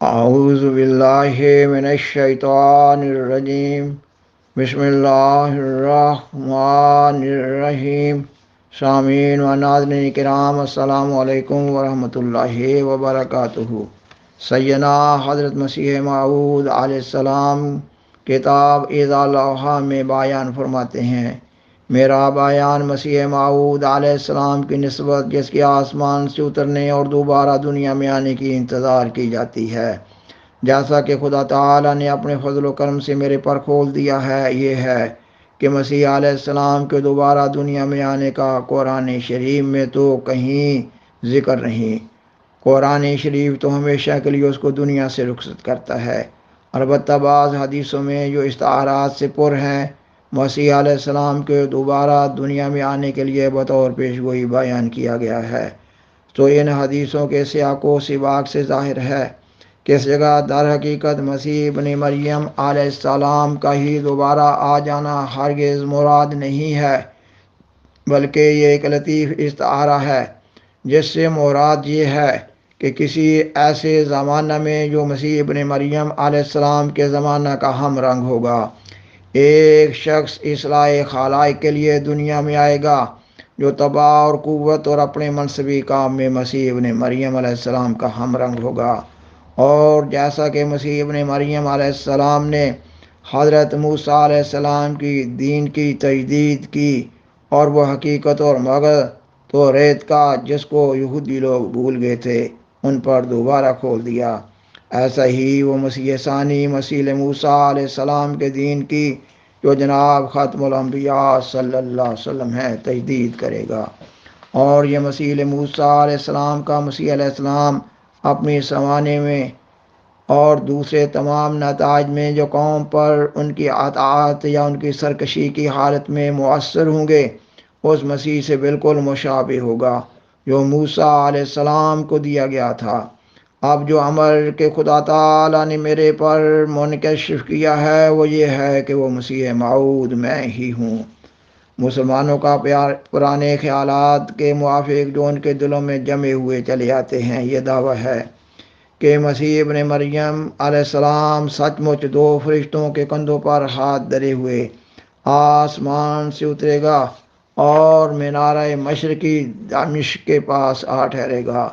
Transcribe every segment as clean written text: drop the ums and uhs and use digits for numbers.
اعوذ باللہ من الشیطان الرجیم بسم اللہ الرحمن الرحیم۔ سامعین و ناظرین کرام، السلام علیکم ورحمۃ اللہ وبرکاتہ۔ سیدنا حضرت مسیح موعود علیہ السلام کتاب اذا لوحہ میں بیان فرماتے ہیں، میرا بیان مسیح موعود علیہ السلام کی نسبت جس کے آسمان سے اترنے اور دوبارہ دنیا میں آنے کی انتظار کی جاتی ہے، جیسا کہ خدا تعالیٰ نے اپنے فضل و کرم سے میرے پر کھول دیا ہے، یہ ہے کہ مسیح علیہ السلام کے دوبارہ دنیا میں آنے کا قرآن شریف میں تو کہیں ذکر نہیں۔ قرآن شریف تو ہمیشہ کے لیے اس کو دنیا سے رخصت کرتا ہے، البتہ بعض حدیثوں میں جو استعارات سے پر ہیں مسیح علیہ السلام کے دوبارہ دنیا میں آنے کے لیے بطور پیشگوئی بیان کیا گیا ہے، تو ان حدیثوں کے سیاق و سباق سے ظاہر ہے کہ اس جگہ در حقیقت مسیح ابن مریم علیہ السلام کا ہی دوبارہ آ جانا ہرگز مراد نہیں ہے، بلکہ یہ ایک لطیف استعارہ ہے جس سے مراد یہ ہے کہ کسی ایسے زمانہ میں جو مسیح ابن مریم علیہ السلام کے زمانہ کا ہم رنگ ہوگا، ایک شخص اصلاح خلائق کے لیے دنیا میں آئے گا جو تباہ اور قوت اور اپنے منصبی کام میں مسیح ابن مریم علیہ السلام کا ہم رنگ ہوگا۔ اور جیسا کہ مسیح ابن مریم علیہ السلام نے حضرت موسیٰ علیہ السلام کی دین کی تجدید کی اور وہ حقیقت اور مگر تو ریت کا جس کو یہودی لوگ بھول گئے تھے ان پر دوبارہ کھول دیا، ایسا ہی وہ مسیح ثانی مسیح موسیٰ علیہ السلام کے دین کی جو جناب ختم الانبیاء صلی اللہ علیہ وسلم ہے تجدید کرے گا۔ اور یہ مسیح موسیٰ علیہ السلام کا مسیح علیہ السلام اپنی زمانے میں اور دوسرے تمام نتائج میں جو قوم پر ان کی اطاعت یا ان کی سرکشی کی حالت میں مؤثر ہوں گے اس مسیح سے بالکل مشابہ ہوگا جو موسیٰ علیہ السلام کو دیا گیا تھا۔ اب جو امر کہ خدا تعالیٰ نے میرے پر منکشف کیا ہے وہ یہ ہے کہ وہ مسیح موعود میں ہی ہوں۔ مسلمانوں کا پرانے خیالات کے موافق جو ان کے دلوں میں جمے ہوئے چلے آتے ہیں، یہ دعویٰ ہے کہ مسیح ابن مریم علیہ السلام سچ مچ دو فرشتوں کے کندھوں پر ہاتھ دھرے ہوئے آسمان سے اترے گا اور مینارہ مشرقی دمشق کے پاس آ ٹھہرے گا،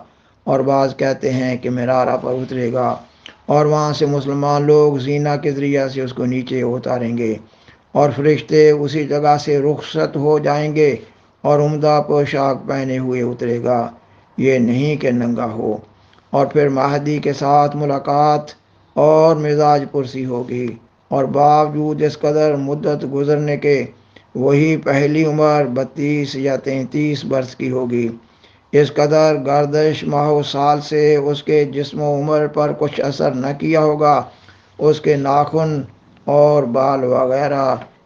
اور بعض کہتے ہیں کہ مینارہ پر اترے گا اور وہاں سے مسلمان لوگ زینہ کے ذریعہ سے اس کو نیچے اتاریں گے اور فرشتے اسی جگہ سے رخصت ہو جائیں گے اور عمدہ پوشاک پہنے ہوئے اترے گا، یہ نہیں کہ ننگا ہو، اور پھر مہدی کے ساتھ ملاقات اور مزاج پرسی ہوگی، اور باوجود اس قدر مدت گزرنے کے وہی پہلی عمر 32 یا 33 برس کی ہوگی۔ اس قدر گردش ماہ و سال سے اس کے جسم و عمر پر کچھ اثر نہ کیا ہوگا، اس کے ناخن اور بال وغیرہ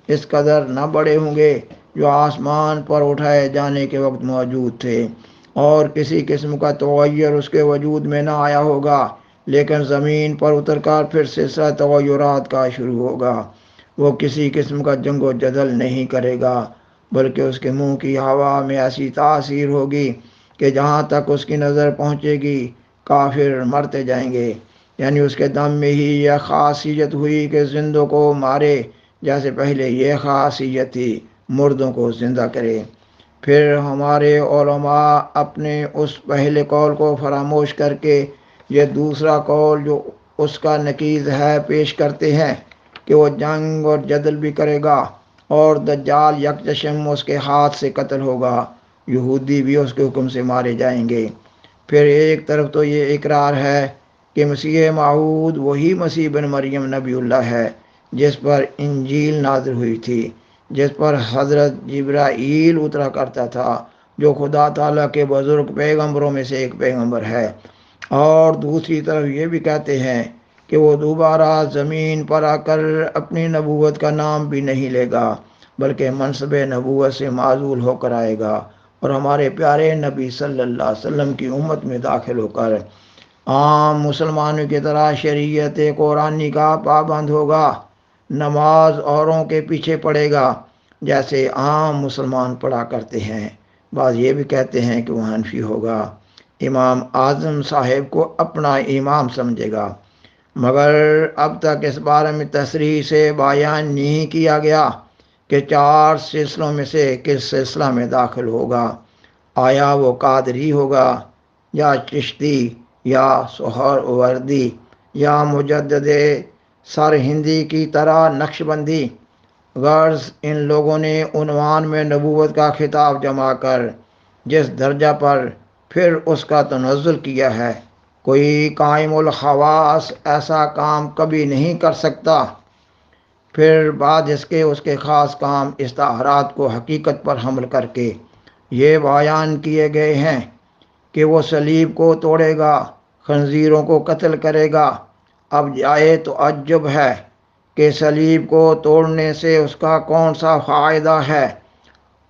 اس قدر نہ بڑے ہوں گے جو آسمان پر اٹھائے جانے کے وقت موجود تھے، اور کسی قسم کا تغیر اس کے وجود میں نہ آیا ہوگا، لیکن زمین پر اتر کر پھر سلسلہ تغیرات کا شروع ہوگا۔ وہ کسی قسم کا جنگ و جدل نہیں کرے گا، بلکہ اس کے منہ کی ہوا میں ایسی تاثیر ہوگی کہ جہاں تک اس کی نظر پہنچے گی کافر مرتے جائیں گے، یعنی اس کے دم میں ہی یہ خاصیت ہوئی کہ زندوں کو مارے، جیسے پہلے یہ خاصیت تھی مردوں کو زندہ کرے۔ پھر ہمارے علماء اپنے اس پہلے قول کو فراموش کر کے یہ دوسرا قول جو اس کا نقیض ہے پیش کرتے ہیں کہ وہ جنگ اور جدل بھی کرے گا اور دجال یکجشم اس کے ہاتھ سے قتل ہوگا، یہودی بھی اس کے حکم سے مارے جائیں گے۔ پھر ایک طرف تو یہ اقرار ہے کہ مسیح موعود وہی مسیح بن مریم نبی اللہ ہے جس پر انجیل نازل ہوئی تھی، جس پر حضرت جبرائیل اترا کرتا تھا، جو خدا تعالیٰ کے بزرگ پیغمبروں میں سے ایک پیغمبر ہے۔ اور دوسری طرف یہ بھی کہتے ہیں کہ وہ دوبارہ زمین پر آ کر اپنی نبوت کا نام بھی نہیں لے گا، بلکہ منصب نبوت سے معزول ہو کر آئے گا اور ہمارے پیارے نبی صلی اللہ علیہ وسلم کی امت میں داخل ہو کر عام مسلمانوں کی طرح شریعت قرآنی کا پابند ہوگا، نماز اوروں کے پیچھے پڑھے گا جیسے عام مسلمان پڑھا کرتے ہیں۔ بعض یہ بھی کہتے ہیں کہ وہ حنفی ہوگا، امام اعظم صاحب کو اپنا امام سمجھے گا، مگر اب تک اس بارے میں تصریح سے بیان نہیں کیا گیا کہ 4 سلسلوں میں سے کس سلسلہ میں داخل ہوگا، آیا وہ قادری ہوگا یا چشتی یا سہروردی یا مجدد سرہندی کی طرح نقش بندی۔ غرض ان لوگوں نے عنوان میں نبوت کا خطاب جمع کر جس درجہ پر پھر اس کا تنزل کیا ہے، کوئی قائم الخواص ایسا کام کبھی نہیں کر سکتا۔ پھر بعد اس کے خاص کام استعارات کو حقیقت پر حمل کر کے یہ بیان کیے گئے ہیں کہ وہ صلیب کو توڑے گا، خنزیروں کو قتل کرے گا۔ اب جائے تو عجب ہے کہ صلیب کو توڑنے سے اس کا کون سا فائدہ ہے،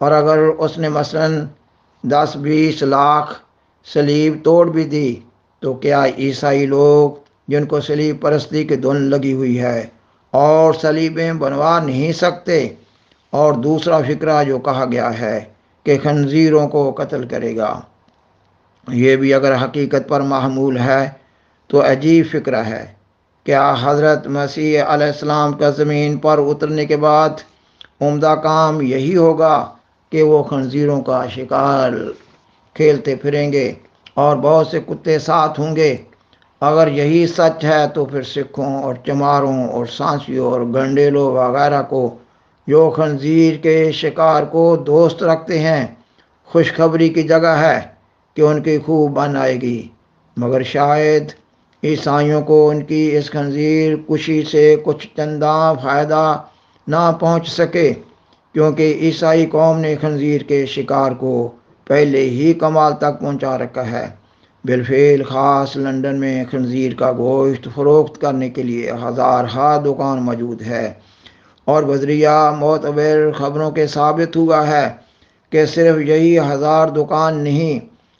اور اگر اس نے مثلاً 10-20 لاکھ صلیب توڑ بھی دی تو کیا عیسائی لوگ جن کو صلیب پرستی کی دھن لگی ہوئی ہے اور صلیبیں بنوا نہیں سکتے؟ اور دوسرا فقرہ جو کہا گیا ہے کہ خنزیروں کو قتل کرے گا، یہ بھی اگر حقیقت پر محمول ہے تو عجیب فقرہ ہے۔ کیا حضرت مسیح علیہ السلام کا زمین پر اترنے کے بعد عمدہ کام یہی ہوگا کہ وہ خنزیروں کا شکار کھیلتے پھریں گے اور بہت سے کتے ساتھ ہوں گے؟ اگر یہی سچ ہے تو پھر سکھوں اور چماروں اور سانسیوں اور گنڈیلوں وغیرہ کو جو خنزیر کے شکار کو دوست رکھتے ہیں، خوشخبری کی جگہ ہے کہ ان کی خوب بن آئے گی۔ مگر شاید عیسائیوں کو ان کی اس خنزیر کشی سے کچھ چنداں فائدہ نہ پہنچ سکے، کیونکہ عیسائی قوم نے خنزیر کے شکار کو پہلے ہی کمال تک پہنچا رکھا ہے۔ بالفعل خاص لندن میں خنزیر کا گوشت فروخت کرنے کے لیے ہزارہا دکان موجود ہے، اور بذریعہ معتبر خبروں کے ثابت ہوا ہے کہ صرف یہی 1000 دکان نہیں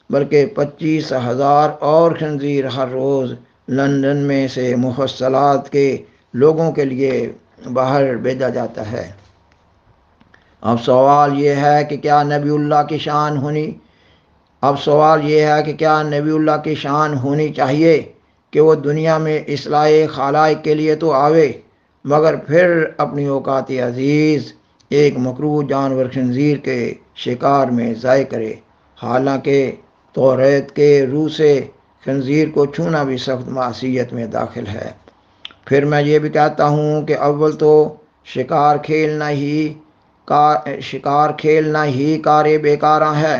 بلکہ 25,000 اور خنزیر ہر روز لندن میں سے مفصلات کے لوگوں کے لیے باہر بھیجا جاتا ہے۔ اب سوال یہ ہے کہ کیا نبی اللہ کی شان ہونی چاہیے کہ وہ دنیا میں اصلاح خلائق کے لیے تو آوے، مگر پھر اپنی اوقات عزیز ایک مکروہ جانور خنزیر کے شکار میں ضائع کرے، حالانکہ توریت کے روح سے خنزیر کو چھونا بھی سخت معصیت میں داخل ہے۔ پھر میں یہ بھی کہتا ہوں کہ اول تو شکار کھیلنا ہی کار بیکاراں ہے،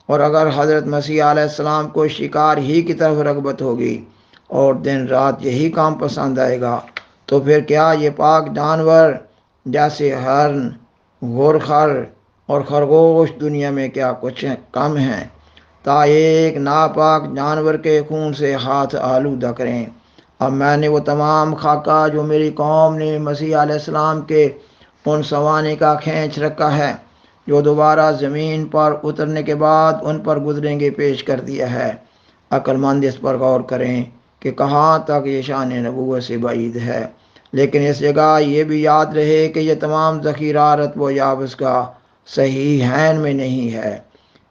اور اگر حضرت مسیح علیہ السلام کو شکار ہی کی طرف رغبت ہوگی اور دن رات یہی کام پسند آئے گا، تو پھر کیا یہ پاک جانور جیسے ہرن، غورخر اور خرگوش دنیا میں کیا کچھ کم ہیں تا ایک ناپاک جانور کے خون سے ہاتھ آلودہ کریں؟ اب میں نے وہ تمام خاکہ جو میری قوم نے مسیح علیہ السلام کے ان سوانے کا کھینچ رکھا ہے جو دوبارہ زمین پر اترنے کے بعد ان پر گزریں گے پیش کر دیا ہے۔ عقل مند اس پر غور کریں کہ کہاں تک یہ شان نبوت سے بعید ہے، لیکن اس جگہ یہ بھی یاد رہے کہ یہ تمام ذخیرہ رتب و یابس کا صحیحین میں نہیں ہے۔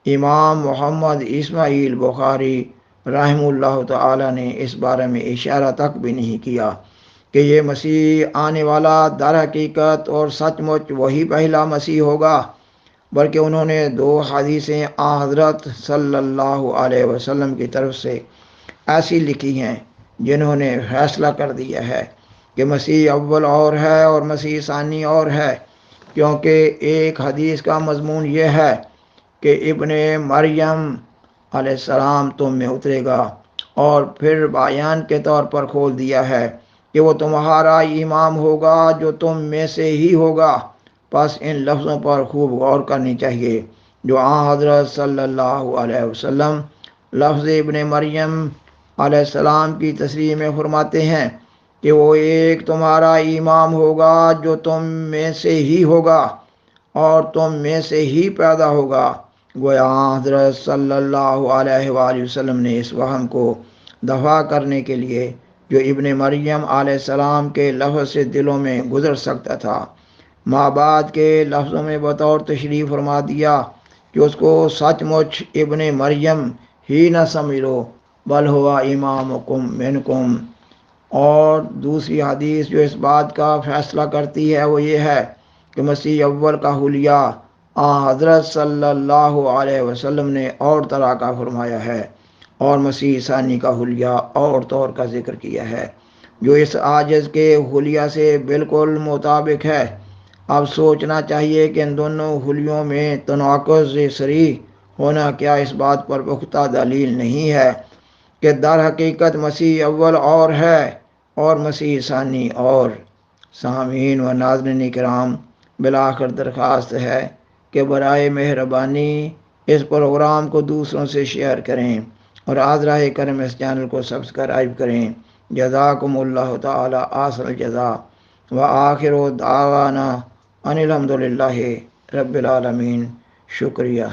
امام محمد اسماعیل بخاری رحمہ اللہ تعالی نے اس بارے میں اشارہ تک بھی نہیں کیا کہ یہ مسیح آنے والا در حقیقت اور سچ مچ وہی پہلا مسیح ہوگا، بلکہ انہوں نے 2 حدیثیں حضرت صلی اللہ علیہ وسلم کی طرف سے ایسی لکھی ہیں جنہوں نے فیصلہ کر دیا ہے کہ مسیح اول اور ہے اور مسیح ثانی اور ہے، کیونکہ ایک حدیث کا مضمون یہ ہے کہ ابن مریم علیہ السلام تم میں اترے گا، اور پھر بیان کے طور پر کھول دیا ہے کہ وہ تمہارا امام ہوگا جو تم میں سے ہی ہوگا۔ پس ان لفظوں پر خوب غور کرنی چاہیے جو حضرت صلی اللہ علیہ وسلم لفظ ابن مریم علیہ السلام کی تصریح میں فرماتے ہیں کہ وہ ایک تمہارا امام ہوگا جو تم میں سے ہی ہوگا اور تم میں سے ہی پیدا ہوگا۔ گویا حضرت صلی اللہ علیہ وآلہ وسلم نے اس وہم کو دفع کرنے کے لیے جو ابن مریم علیہ السلام کے لفظ سے دلوں میں گزر سکتا تھا، مابعد کے لفظوں میں بطور تشریح فرما دیا کہ اس کو سچ مچ ابن مریم ہی نہ سمجھ لو، بل ہوا امامکم منکم، اور دوسری حدیث جو اس بات کا فیصلہ کرتی ہے وہ یہ ہے کہ مسیح اول کا حلیہ حضرت صلی اللہ علیہ وسلم نے اور طرح کا فرمایا ہے، اور مسیح ثانی کا حلیہ اور طور کا ذکر کیا ہے جو اس عاجز کے حلیہ سے بالکل مطابق ہے۔ اب سوچنا چاہیے کہ ان دونوں حلیوں میں تناقض صریح ہونا کیا اس بات پر پختہ دلیل نہیں ہے کہ در حقیقت مسیح اول اور ہے اور مسیح ثانی اور۔ سامعین و ناظرین کرام، بالآخر درخواست ہے کہ برائے مہربانی اس پروگرام کو دوسروں سے شیئر کریں اور حاضرہ کرم اس چینل کو سبسکرائب کریں۔ جزاکم اللہ تعالی احسن الجزا وآخر دعوانا ان الحمدللہ رب العالمین۔ شکریہ۔